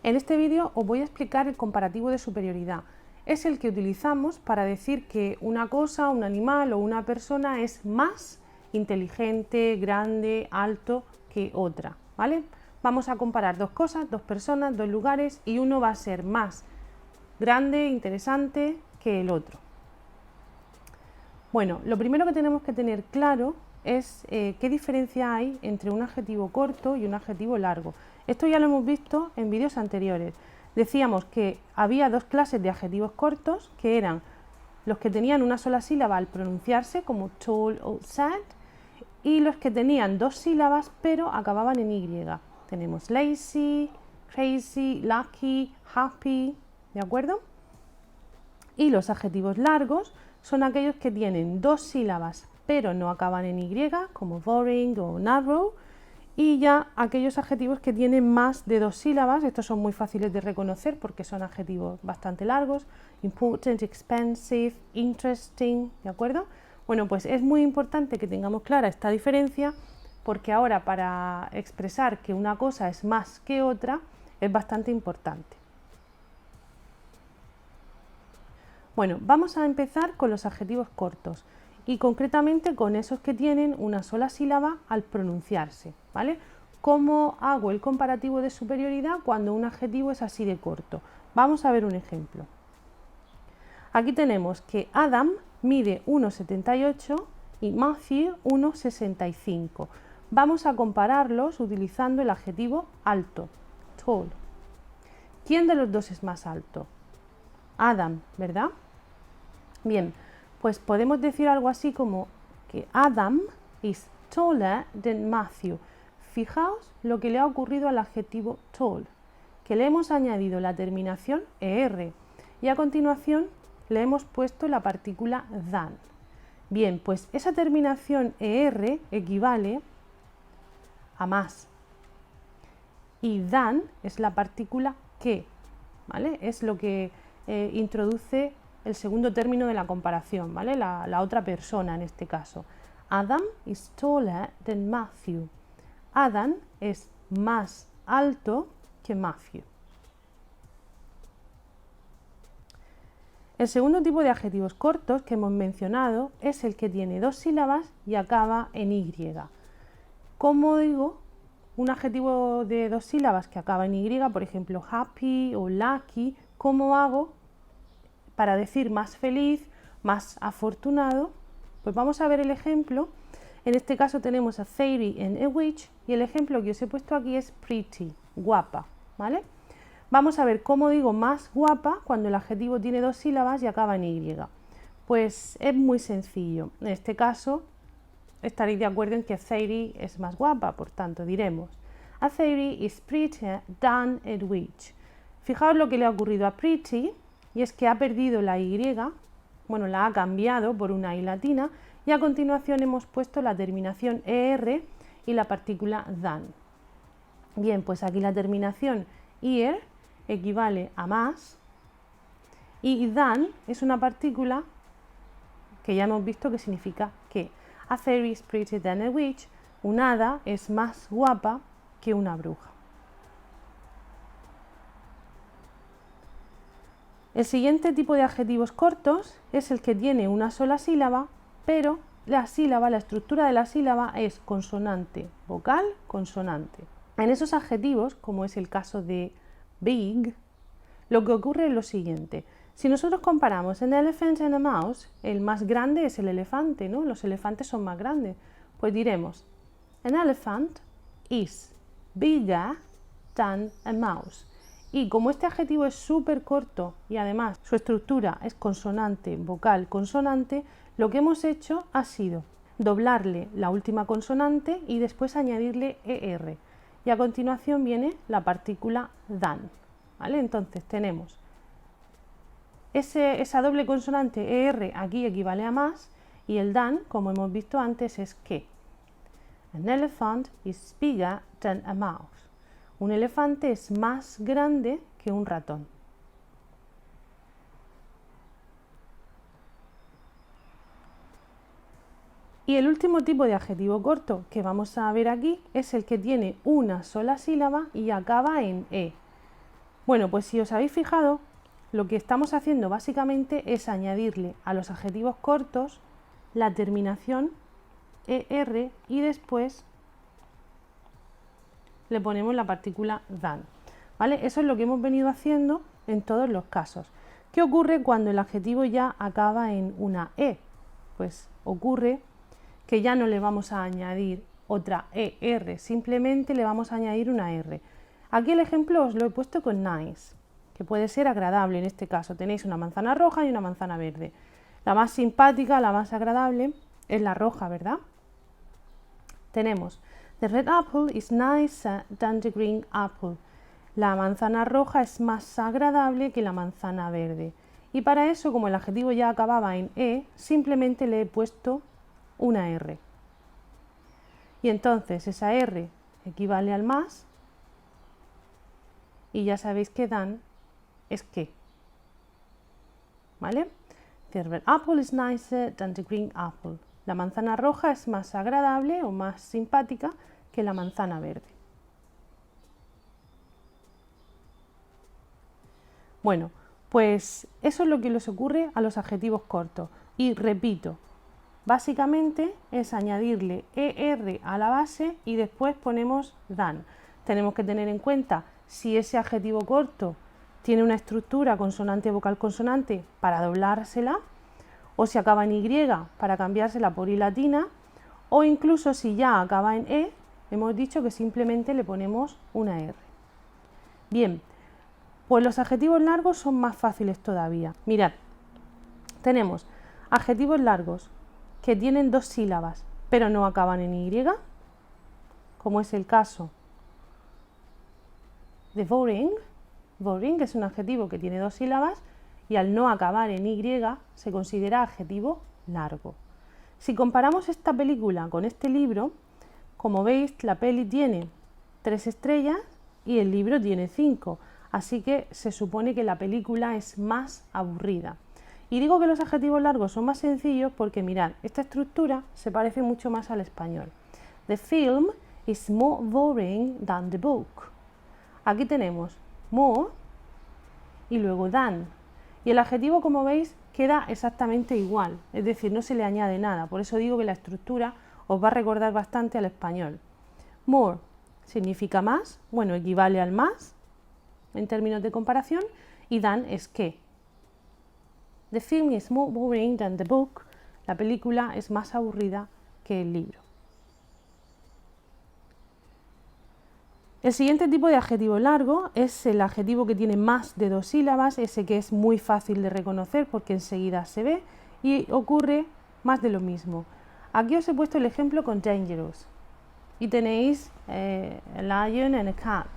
En este vídeo os voy a explicar el comparativo de superioridad. Es el que utilizamos para decir que una cosa, un animal o una persona es más inteligente, grande, alto que otra, ¿vale? Vamos a comparar dos cosas, dos personas, dos lugares y uno va a ser más grande, interesante que el otro. Bueno, lo primero que tenemos que tener claro es qué diferencia hay entre un adjetivo corto y un adjetivo largo. Esto ya lo hemos visto en vídeos anteriores. Decíamos que había dos clases de adjetivos cortos, que eran los que tenían una sola sílaba al pronunciarse, como tall o sad, y los que tenían dos sílabas pero acababan en Y. Tenemos lazy, crazy, lucky, happy, ¿de acuerdo? Y los adjetivos largos son aquellos que tienen dos sílabas pero no acaban en Y, como boring o narrow, y ya aquellos adjetivos que tienen más de dos sílabas, estos son muy fáciles de reconocer porque son adjetivos bastante largos, important, expensive, interesting, ¿de acuerdo? Bueno, pues es muy importante que tengamos clara esta diferencia porque ahora para expresar que una cosa es más que otra es bastante importante. Bueno, vamos a empezar con los adjetivos cortos y concretamente con esos que tienen una sola sílaba al pronunciarse, ¿vale? ¿Cómo hago el comparativo de superioridad cuando un adjetivo es así de corto? Vamos a ver un ejemplo. Aquí tenemos que Adam mide 1,78 y Matthew 1,65. Vamos a compararlos utilizando el adjetivo alto, tall. ¿Quién de los dos es más alto? Adam, ¿verdad? Bien, pues podemos decir algo así como que Adam is taller than Matthew. Fijaos lo que le ha ocurrido al adjetivo tall, que le hemos añadido la terminación ER y a continuación le hemos puesto la partícula than. Bien, pues esa terminación ER equivale a más y than es la partícula que, ¿vale? Es lo que introduce el segundo término de la comparación, ¿vale? La otra persona en este caso. Adam is taller than Matthew. Adam es más alto que Matthew. El segundo tipo de adjetivos cortos que hemos mencionado es el que tiene dos sílabas y acaba en Y. ¿Cómo digo un adjetivo de dos sílabas que acaba en Y, por ejemplo happy o lucky? ¿Cómo hago para decir más feliz, más afortunado? Pues vamos a ver el ejemplo. En este caso tenemos a fairy and a witch y el ejemplo que os he puesto aquí es pretty, guapa, ¿vale? Vamos a ver cómo digo más guapa cuando el adjetivo tiene dos sílabas y acaba en Y. Pues es muy sencillo. En este caso estaréis de acuerdo en que fairy es más guapa, por tanto diremos a fairy is prettier than a witch. Fijaos lo que le ha ocurrido a pretty, y es que ha perdido la Y, bueno, la ha cambiado por una I latina, y a continuación hemos puesto la terminación ER y la partícula than. Bien, pues aquí la terminación ear equivale a más, y than es una partícula que ya hemos visto que significa que. A fairy is prettier than a witch, un hada es más guapa que una bruja. El siguiente tipo de adjetivos cortos es el que tiene una sola sílaba, pero la estructura de la sílaba es consonante, vocal, consonante. En esos adjetivos, como es el caso de big, lo que ocurre es lo siguiente. Si nosotros comparamos an elephant and a mouse, el más grande es el elefante, ¿no? Los elefantes son más grandes. Pues diremos, an elephant is bigger than a mouse. Y como este adjetivo es súper corto y además su estructura es consonante, vocal, consonante, lo que hemos hecho ha sido doblarle la última consonante y después añadirle ER. Y a continuación viene la partícula than, ¿vale? Entonces tenemos esa doble consonante ER aquí equivale a más y el than, como hemos visto antes, es que. An elephant is bigger than a mouse. Un elefante es más grande que un ratón. Y el último tipo de adjetivo corto que vamos a ver aquí es el que tiene una sola sílaba y acaba en E. Bueno, pues si os habéis fijado, lo que estamos haciendo básicamente es añadirle a los adjetivos cortos la terminación ER y después le ponemos la partícula than, ¿vale? Eso es lo que hemos venido haciendo en todos los casos. ¿Qué ocurre cuando el adjetivo ya acaba en una E? Pues ocurre que ya no le vamos a añadir otra ER, simplemente le vamos a añadir una R. Aquí el ejemplo os lo he puesto con nice, que puede ser agradable en este caso. Tenéis una manzana roja y una manzana verde. La más simpática, la más agradable, es la roja, ¿verdad? Tenemos the red apple is nicer than the green apple. La manzana roja es más agradable que la manzana verde. Y para eso, como el adjetivo ya acababa en E, simplemente le he puesto una R. Y entonces esa R equivale al más, y ya sabéis que than es que, ¿vale? The red apple is nicer than the green apple. La manzana roja es más agradable o más simpática que la manzana verde. Bueno, pues eso es lo que les ocurre a los adjetivos cortos. Y repito, básicamente es añadirle ER a la base y después ponemos than. Tenemos que tener en cuenta si ese adjetivo corto tiene una estructura consonante vocal consonante para doblársela, o si acaba en Y para cambiársela por I latina, o incluso si ya acaba en E, hemos dicho que simplemente le ponemos una R. Bien, pues los adjetivos largos son más fáciles todavía. Mirad, tenemos adjetivos largos que tienen dos sílabas pero no acaban en Y, como es el caso de boring. Boring es un adjetivo que tiene dos sílabas y al no acabar en Y se considera adjetivo largo. Si comparamos esta película con este libro, como veis, la peli tiene 3 estrellas y el libro tiene 5, así que se supone que la película es más aburrida. Y digo que los adjetivos largos son más sencillos porque mirad, esta estructura se parece mucho más al español. The film is more boring than the book. Aquí tenemos more y luego than. Y el adjetivo, como veis, queda exactamente igual, es decir, no se le añade nada. Por eso digo que la estructura os va a recordar bastante al español. More significa más, bueno, equivale al más en términos de comparación, y than es que. The film is more boring than the book. La película es más aburrida que el libro. El siguiente tipo de adjetivo largo es el adjetivo que tiene más de dos sílabas, ese que es muy fácil de reconocer porque enseguida se ve y ocurre más de lo mismo. Aquí os he puesto el ejemplo con dangerous y tenéis a lion and a cat.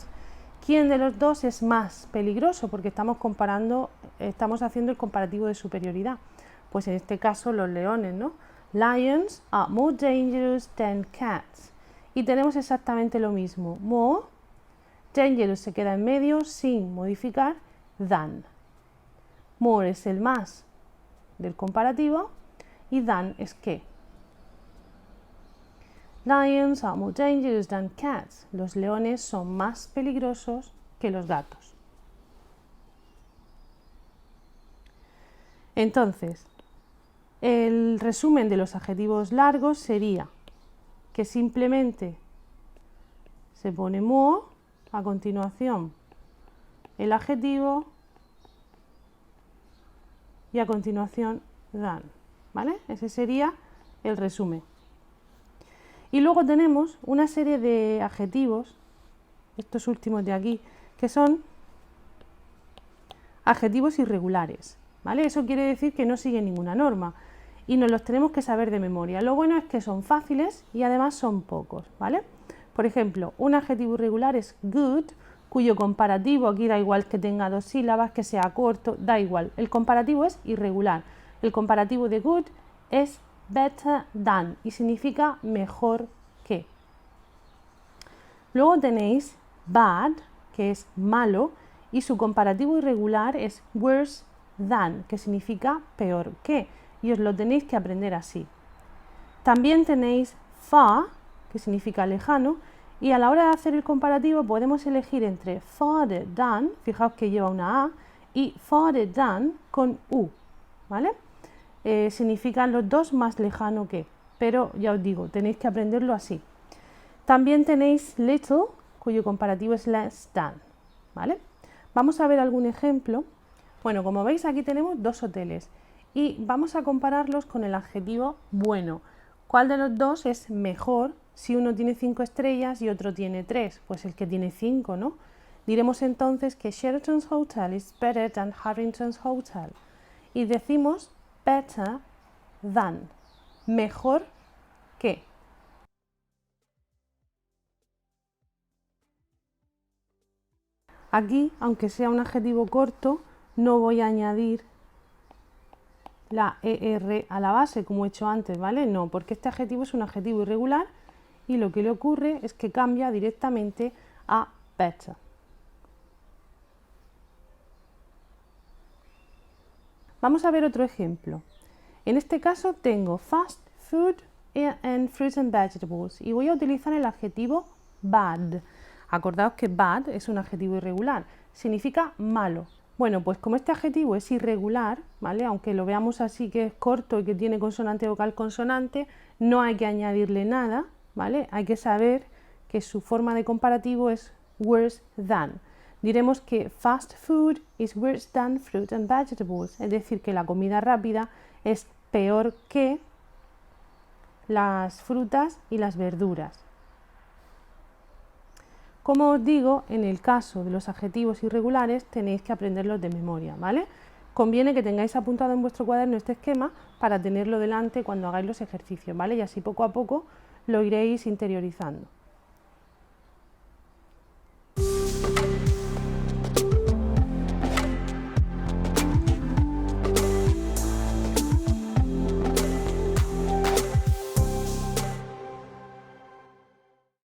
¿Quién de los dos es más peligroso? Porque estamos haciendo el comparativo de superioridad. Pues en este caso los leones, ¿no? Lions are more dangerous than cats. Y tenemos exactamente lo mismo. More, dangerous se queda en medio sin modificar, than. More es el más del comparativo y than es que. Lions are more dangerous than cats. Los leones son más peligrosos que los gatos. Entonces, el resumen de los adjetivos largos sería que simplemente se pone more, a continuación el adjetivo y a continuación than, ¿vale? Ese sería el resumen. Y luego tenemos una serie de adjetivos, estos últimos de aquí, que son adjetivos irregulares, ¿vale? Eso quiere decir que no siguen ninguna norma y nos los tenemos que saber de memoria. Lo bueno es que son fáciles y además son pocos, ¿vale? Por ejemplo, un adjetivo irregular es good, cuyo comparativo, aquí da igual que tenga dos sílabas, que sea corto, da igual. El comparativo es irregular. El comparativo de good es better than y significa mejor que. Luego tenéis bad, que es malo, y su comparativo irregular es worse than, que significa peor que, y os lo tenéis que aprender así. También tenéis far, que significa lejano, Y a la hora de hacer el comparativo podemos elegir entre farther than, fijaos que lleva una A, y farther than con U, ¿vale? Significan los dos más lejano que, pero ya os digo, tenéis que aprenderlo así. También tenéis little, cuyo comparativo es less than, ¿vale? Vamos a ver algún ejemplo. Bueno, como veis aquí tenemos dos hoteles y vamos a compararlos con el adjetivo bueno. ¿Cuál de los dos es mejor si uno tiene 5 estrellas y otro tiene 3? Pues el que tiene 5, ¿no? Diremos entonces que Sheraton's Hotel is better than Harrington's Hotel. Y decimos better than, mejor que. Aquí, aunque sea un adjetivo corto, no voy a añadir la ER a la base, como he hecho antes, ¿vale? No, porque este adjetivo es un adjetivo irregular y lo que le ocurre es que cambia directamente a better. Vamos a ver otro ejemplo. En este caso tengo fast food and fruits and vegetables y voy a utilizar el adjetivo bad. Acordaos que bad es un adjetivo irregular, significa malo. Bueno, pues como este adjetivo es irregular, ¿vale? Aunque lo veamos así que es corto y que tiene consonante, vocal, consonante, no hay que añadirle nada, ¿vale? Hay que saber que su forma de comparativo es worse than. Diremos que fast food is worse than fruit and vegetables, es decir, que la comida rápida es peor que las frutas y las verduras. Como os digo, en el caso de los adjetivos irregulares tenéis que aprenderlos de memoria, ¿vale? Conviene que tengáis apuntado en vuestro cuaderno este esquema para tenerlo delante cuando hagáis los ejercicios, ¿vale? Y así poco a poco lo iréis interiorizando.